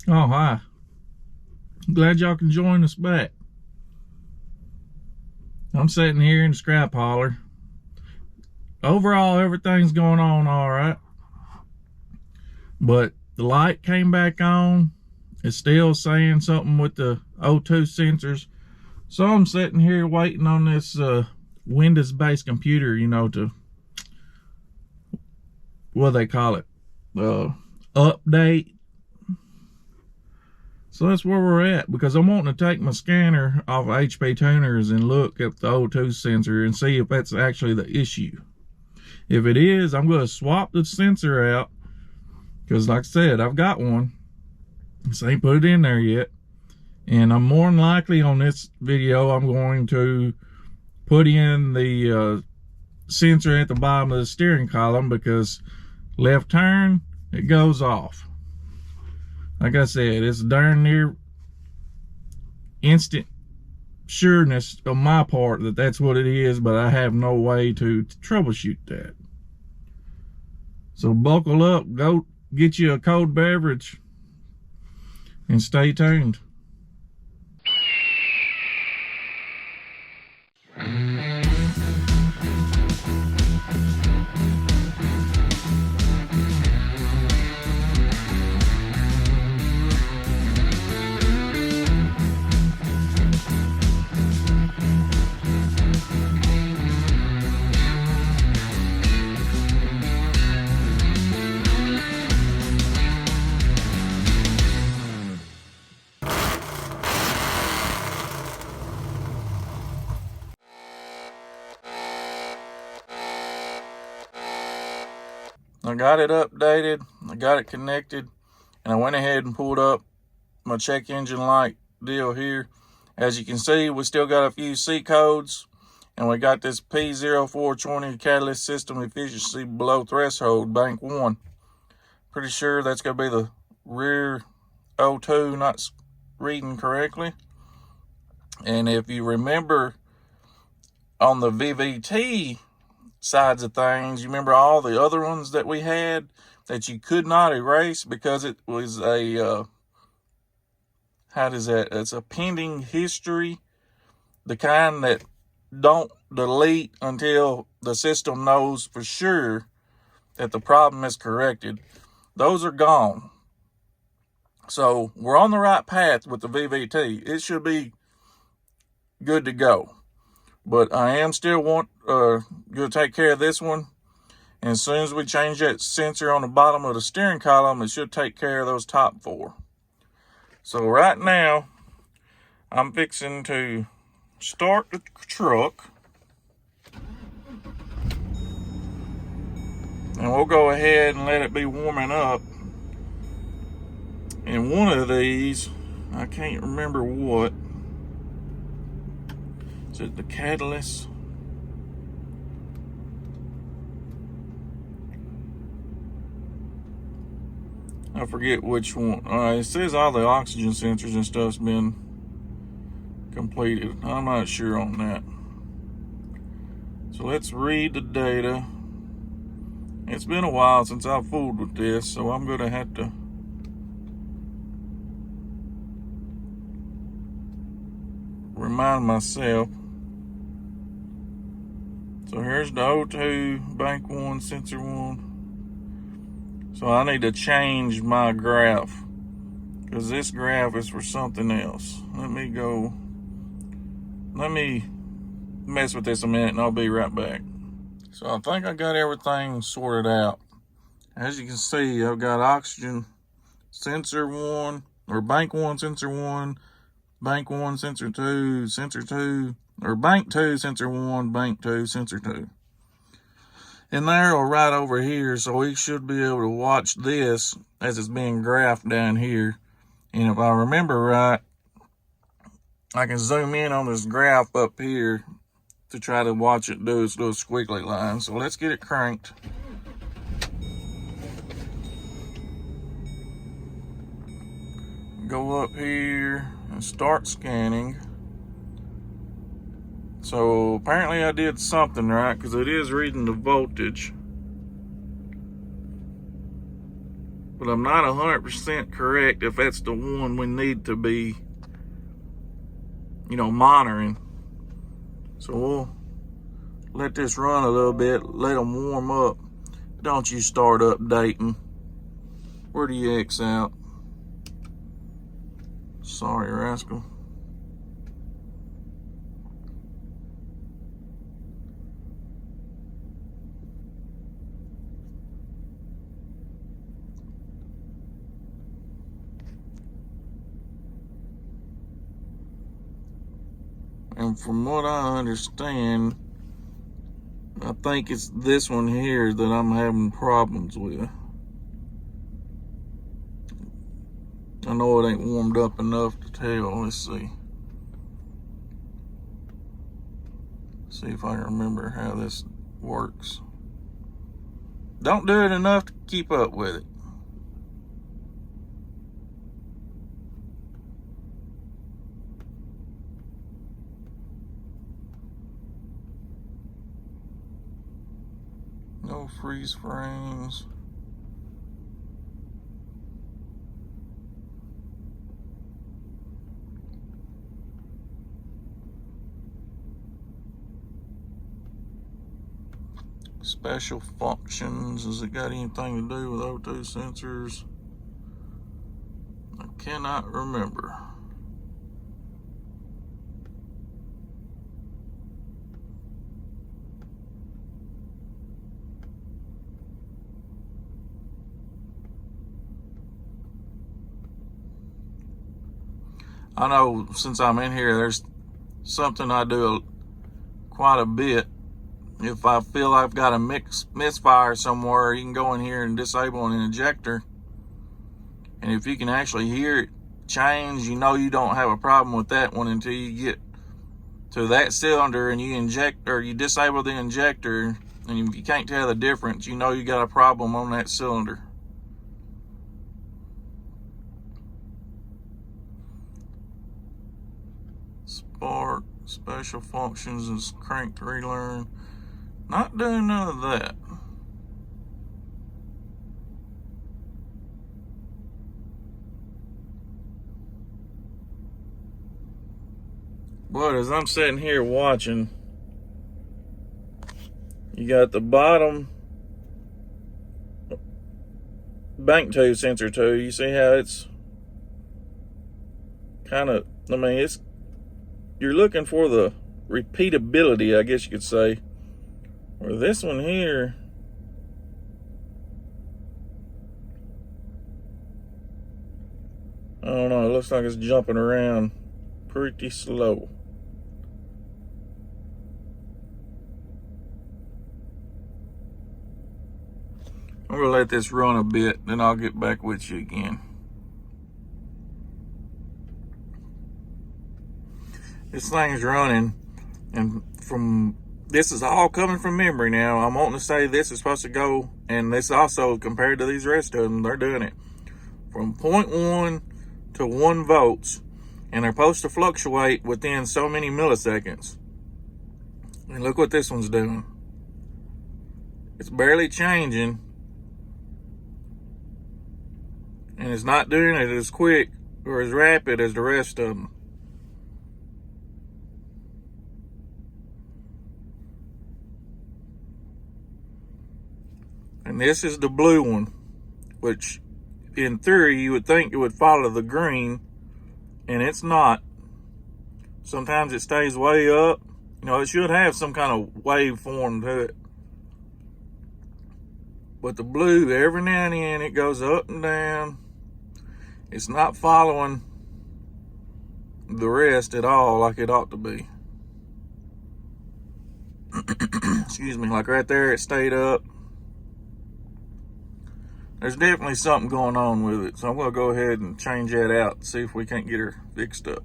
Oh, hi. Glad y'all can join us back. I'm sitting here in the scrap hauler. Overall, everything's going on all right. But the light came back on. It's still saying something with the O2 sensors. So I'm sitting here waiting on this Windows-based computer, to, what do they call it? Update. So that's where we're at, because I'm wanting to take my scanner off HpTuners and look at the O2 sensor and see if that's actually the issue. If it is, I'm going to swap the sensor out, because like I said, I've got one. Just ain't put it in there yet. And I'm more than likely on this video, I'm going to put in the sensor at the bottom of the steering column, because left turn, it goes off. Like I said, it's darn near instant sureness on my part that that's what it is, but I have no way to troubleshoot that. So buckle up, go get you a cold beverage, and stay tuned. I got it updated, I got it connected, and I went ahead and pulled up my check engine light deal here. As you can see, we still got a few C codes, and we got this P0420 catalyst system efficiency below threshold, bank 1. Pretty sure that's going to be the rear O2 not reading correctly. And if you remember on the VVT sides of things, you remember all the other ones that we had that you could not erase because it was a it's a pending history, the kind that don't delete until the system knows for sure that the problem is corrected. Those are gone. So we're on the right path with the VVT. It should be good to go. But I am still going to take care of this one. And as soon as we change that sensor on the bottom of the steering column, it should take care of those top 4. So right now, I'm fixing to start the truck. And we'll go ahead and let it be warming up. And one of these, I can't remember what. Is it the catalyst? I forget which one. It says all the oxygen sensors and stuff's been completed. I'm not sure on that. So let's read the data. It's been a while since I've fooled with this, so I'm going to have to remind myself. So here's the O2 bank 1, sensor 1. So I need to change my graph, because this graph is for something else. Let me mess with this a minute and I'll be right back. So I think I got everything sorted out. As you can see, I've got oxygen sensor 1, or bank 1, sensor 1, bank 1, sensor 2, sensor 2, or bank 2, sensor 1, bank 2, sensor 2. And they're right over here, so we should be able to watch this as it's being graphed down here. And if I remember right, I can zoom in on this graph up here to try to watch it do its little squiggly line. So let's get it cranked. Go up here and start scanning. So apparently I did something right, because it is reading the voltage. but I'm not 100% correct if that's the one we need to be, you know, monitoring. So we'll let this run a little bit, let them warm up. Don't you start updating. Where do you X out? Sorry, rascal. And from what I understand, I think it's this one here that I'm having problems with. I know it ain't warmed up enough to tell. Let's see. See if I can remember how this works. Don't do it enough to keep up with it. No freeze frames. Special functions. Has it got anything to do with O2 sensors? I cannot remember. I know since I'm in here, there's something I do quite a bit. If I feel I've got a misfire somewhere, you can go in here and disable an injector. And if you can actually hear it change, you know you don't have a problem with that one until you get to that cylinder and you inject, or you disable the injector, and if you can't tell the difference, you know you got a problem on that cylinder. Spark, special functions is crank to relearn. Not doing none of that. But as I'm sitting here watching, you got the bottom bank tube sensor too. You see how it's kind of, I mean, it's, you're looking for the repeatability, I guess you could say. Where this one here, I don't know, it looks like it's jumping around pretty slow. I'm gonna let this run a bit, then I'll get back with you again. This thing's running, and from, this is all coming from memory now. I'm wanting to say this is supposed to go, and this also, compared to these rest of them, they're doing it from 0.1 to 1 volts, and they're supposed to fluctuate within so many milliseconds. And look what this one's doing. It's barely changing, and it's not doing it as quick or as rapid as the rest of them. And this is the blue one, which in theory you would think it would follow the green, and it's not. Sometimes it stays way up. You know, it should have some kind of waveform to it. But the blue, every now and then, it goes up and down. It's not following the rest at all like it ought to be. Excuse me, like right there, it stayed up. There's definitely something going on with it, so I'm going to go ahead and change that out and see if we can't get her fixed up.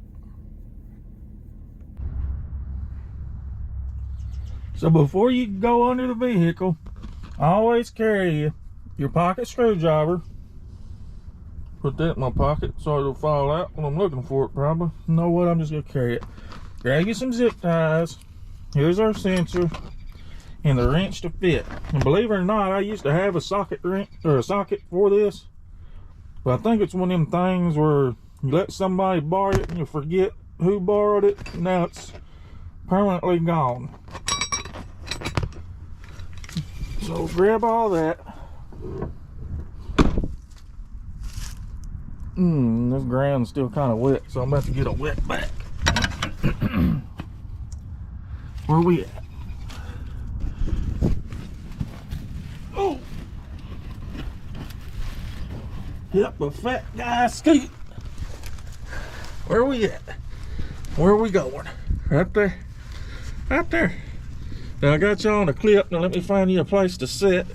So before you go under the vehicle, always carry your pocket screwdriver. Put that in my pocket so it'll fall out when I'm looking for it, probably. You know what, I'm just going to carry it. Grab you some zip ties. Here's our sensor. And the wrench to fit. And believe it or not, I used to have a socket wrench, or a socket for this, But I think it's one of them things where you let somebody borrow it and you forget who borrowed it. Now it's permanently gone. So grab all that. This ground's still kind of wet, so I'm about to get a wet back. Where we at? Oh! Yep, a fat guy scoot. Where we at? Where are we going? Right there. Right there. Now I got you on a clip. Now let me find you a place to sit.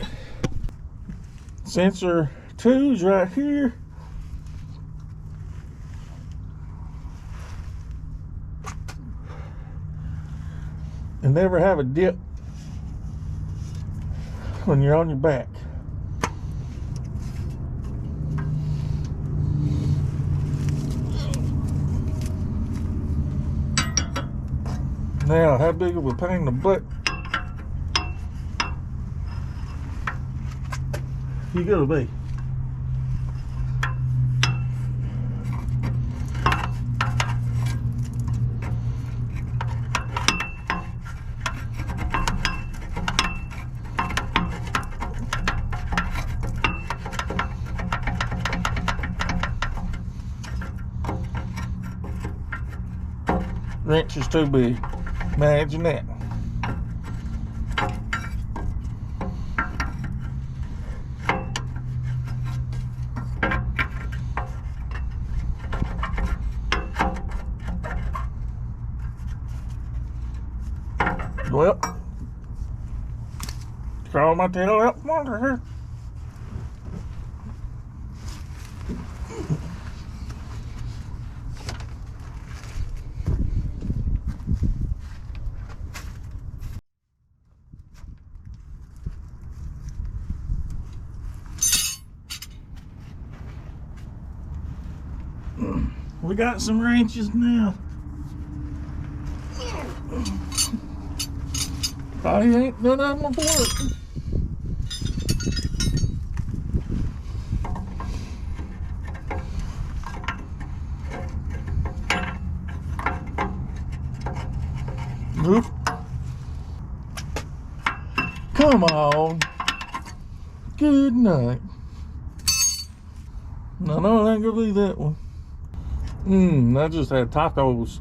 Sensor 2's right here. And never have a dip when you're on your back. Now, how big of a pain in the butt you gotta be? Wrench is too big. Imagine that. Well, crawl my tail out from under here. We got some wrenches now. Probably ain't none of them working. Nope. Come on. Good night. No, it ain't gonna be that one. I just had tacos.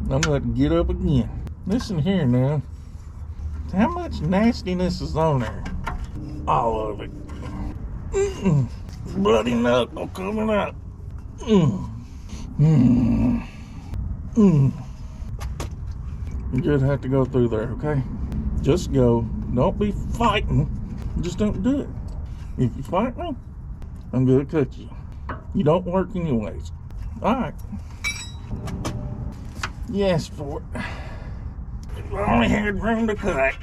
I'm gonna have to get up again. Listen here now. How much nastiness is on there? All of it. Bloody knuckle coming out. You just have to go through there, okay? Just go. Don't be fighting. Just don't do it. If you fight me, I'm gonna cut you. You don't work anyways. Alright. You asked for it. If I only had room to cut.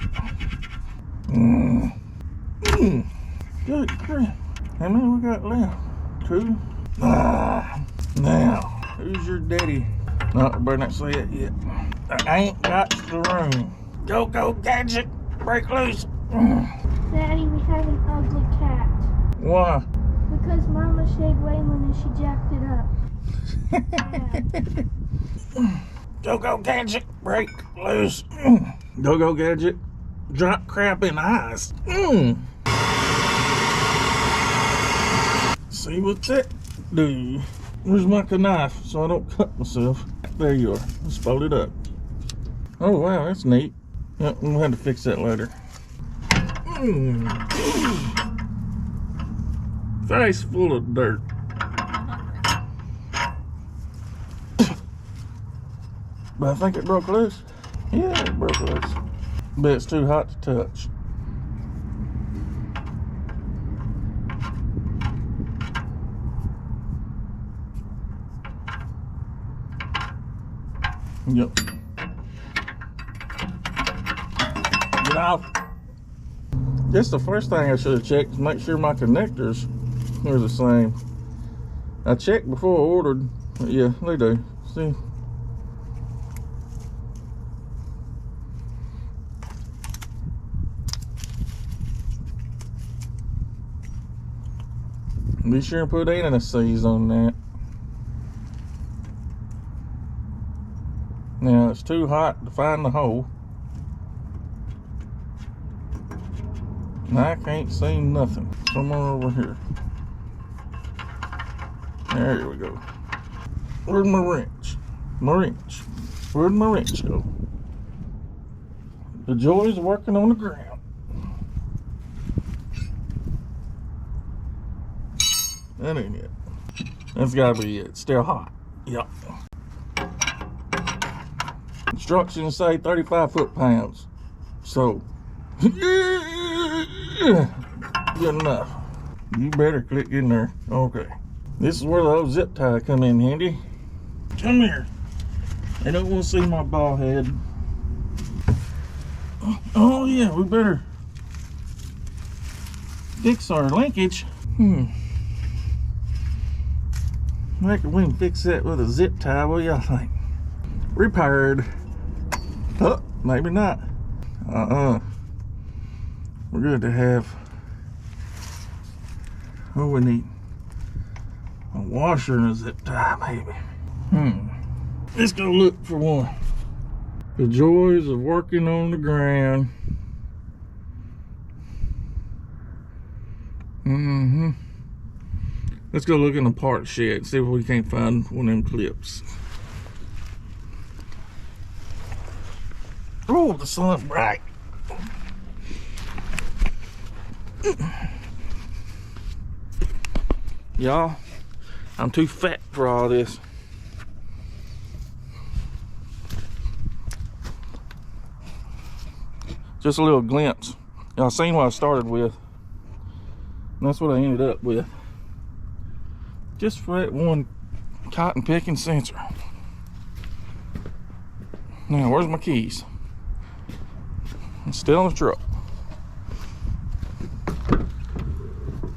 Good crap. How many we got left? 2. Now, who's your daddy? No, I better not say it yet. I ain't got the room. Go, gadget. Break loose. Daddy, we have an ugly cat. Why? Because Mama shaved Waylon and she jacked it up. Go, gadget. Break loose. Go, gadget. Drop crap in the eyes. See what that do? Where's my knife so I don't cut myself? There you are. Let's fold it up. Oh wow, that's neat. Yep, we'll have to fix that later. Face full of dirt. But I think it broke loose. Yeah, it broke loose. But it's too hot to touch. Yep. Get off. That's the first thing I should have checked to make sure my connectors are the same. I checked before I ordered. But yeah, they do. See? Be sure and put anti-seize on that. Now it's too hot to find the hole. And I can't see nothing. Somewhere over here. There we go. Where's my wrench? My wrench. Where'd my wrench go? The joys of working on the ground. That ain't it. That's gotta be it. Still hot. Yep. Instructions say 35 foot-pounds. So, good enough. You better click in there. Okay. This is where the old zip tie come in handy. Come here. They don't want to see my ball head. Oh yeah, we better fix our linkage. Reckon we can fix that with a zip tie. What y'all think? Repaired. Oh, maybe not. We're good to have. Oh, we need a washer and a zip tie, maybe. Let's go look for one. The joys of working on the ground. Let's go look in the part shed and see if we can't find one of them clips. Oh, the sun's bright. Y'all, I'm too fat for all this. Just a little glimpse. Y'all seen what I started with. And that's what I ended up with. Just for that one cotton picking sensor. Now, where's my keys? It's still in the truck.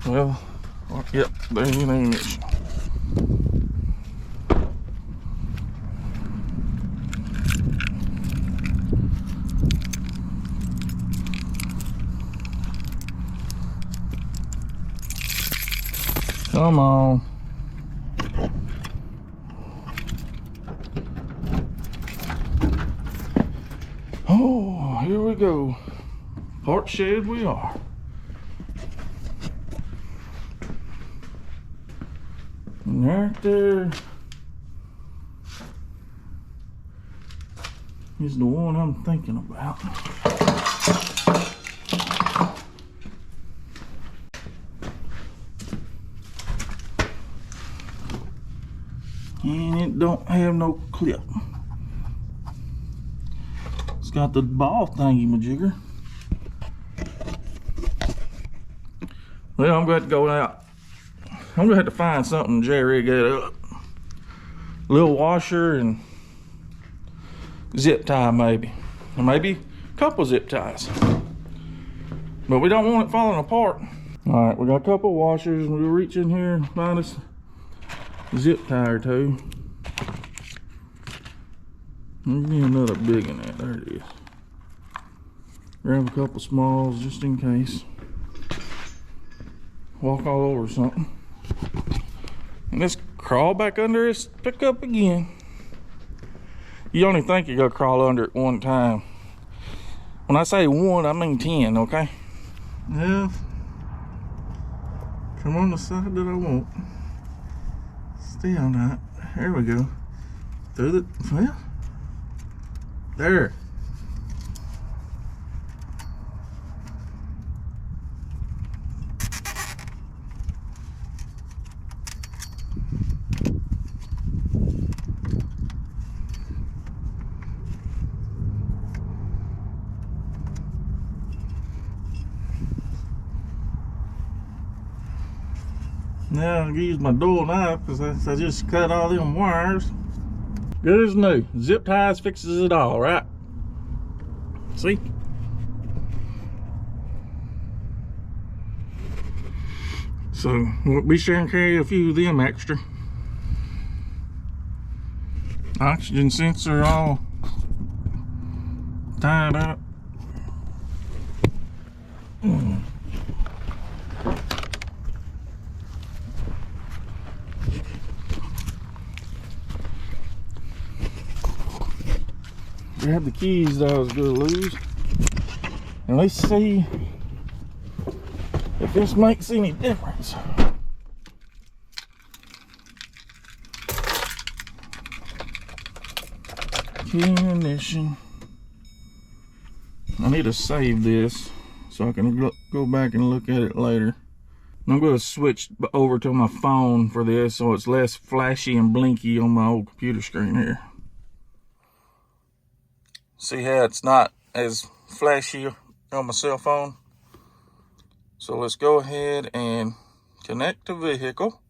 Well, yep, there ain't any issue. Come on. Oh, here we go. Part shed we are. And right there is the one I'm thinking about. And it don't have no clip. It's got the ball thingy majigger. Well, I'm going to go out. I'm gonna have to find something to J-rig it up. A little washer and zip tie maybe. Or maybe a couple zip ties. But we don't want it falling apart. All right, we got a couple washers. We'll reach in here and find us a zip tie or two. There's another big in that. There it is. Grab a couple smalls just in case. Walk all over something. And just crawl back under his pickup again. You only think you're gonna crawl under it one time. When I say one, I mean 10, okay? Yeah. Come on the side that I want. Still not. There we go. Through the, well, there. Now I'm gonna use my dual knife because I just cut all them wires. Good as new. Zip ties fixes it all, right? See? So we'll be sure and carry a few of them extra. Oxygen sensor all tied up. grab the keys that I was gonna lose. And let's see if this makes any difference. Key ignition. I need to save this so I can go back and look at it later. I'm going to switch over to my phone for this so it's less flashy and blinky on my old computer screen here. See how it's not as flashy on my cell phone? So let's go ahead and connect the vehicle.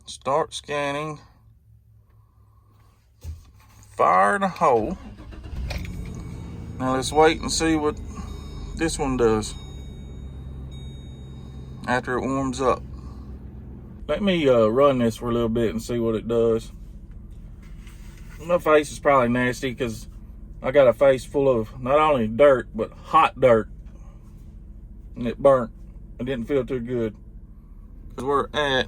Start scanning. Fire the hole. Now let's wait and see what this one does after it warms up. Let me run this for a little bit and see what it does. My face is probably nasty because I got a face full of not only dirt but hot dirt, and it burnt. It didn't feel too good because we're at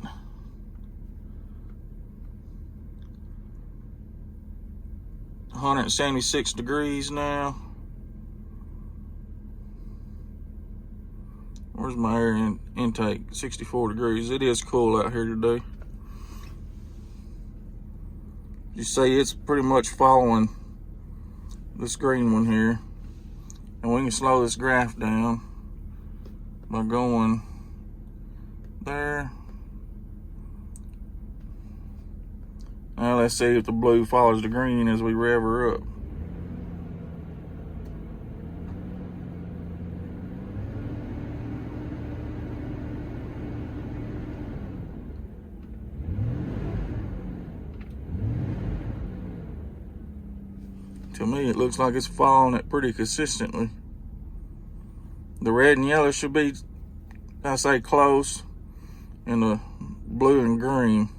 176 degrees now. Where's my air intake? 64 degrees. It is cool out here today. You see, it's pretty much following this green one here. And we can slow this graph down by going there. Now let's see if the blue follows the green as we rev her up. To me, it looks like it's following it pretty consistently. The red and yellow should be, I say, close, and the blue and green.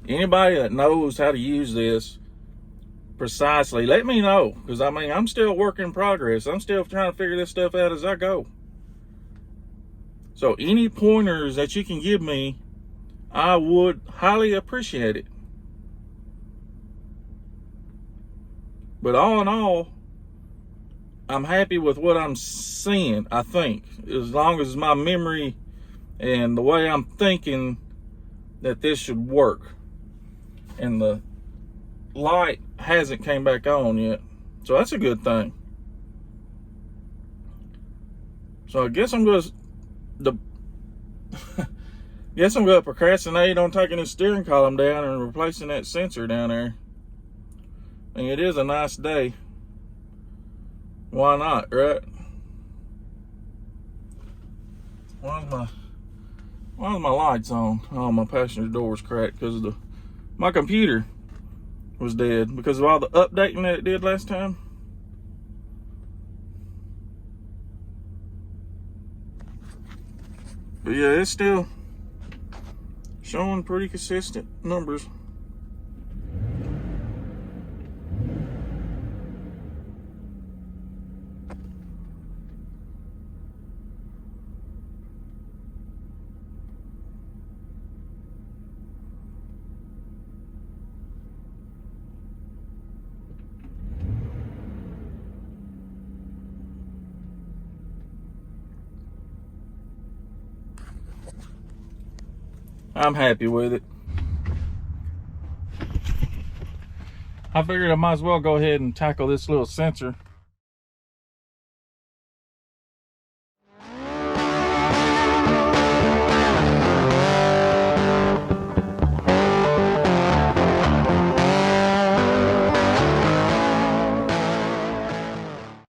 Anybody that knows how to use this precisely, let me know, because I mean, I'm still a work in progress. I'm still trying to figure this stuff out as I go. So any pointers that you can give me, I would highly appreciate it. But all in all, I'm happy with what I'm seeing, I think. As long as my memory and the way I'm thinking that this should work. And the light hasn't came back on yet, so that's a good thing. So I guess I'm gonna procrastinate on taking the steering column down and replacing that sensor down there. And it is a nice day. Why not, right? Why is my lights on? Oh, my passenger door's cracked because of my computer was dead because of all the updating that it did last time. But yeah, it's still showing pretty consistent numbers. I'm happy with it. I figured I might as well go ahead and tackle this little sensor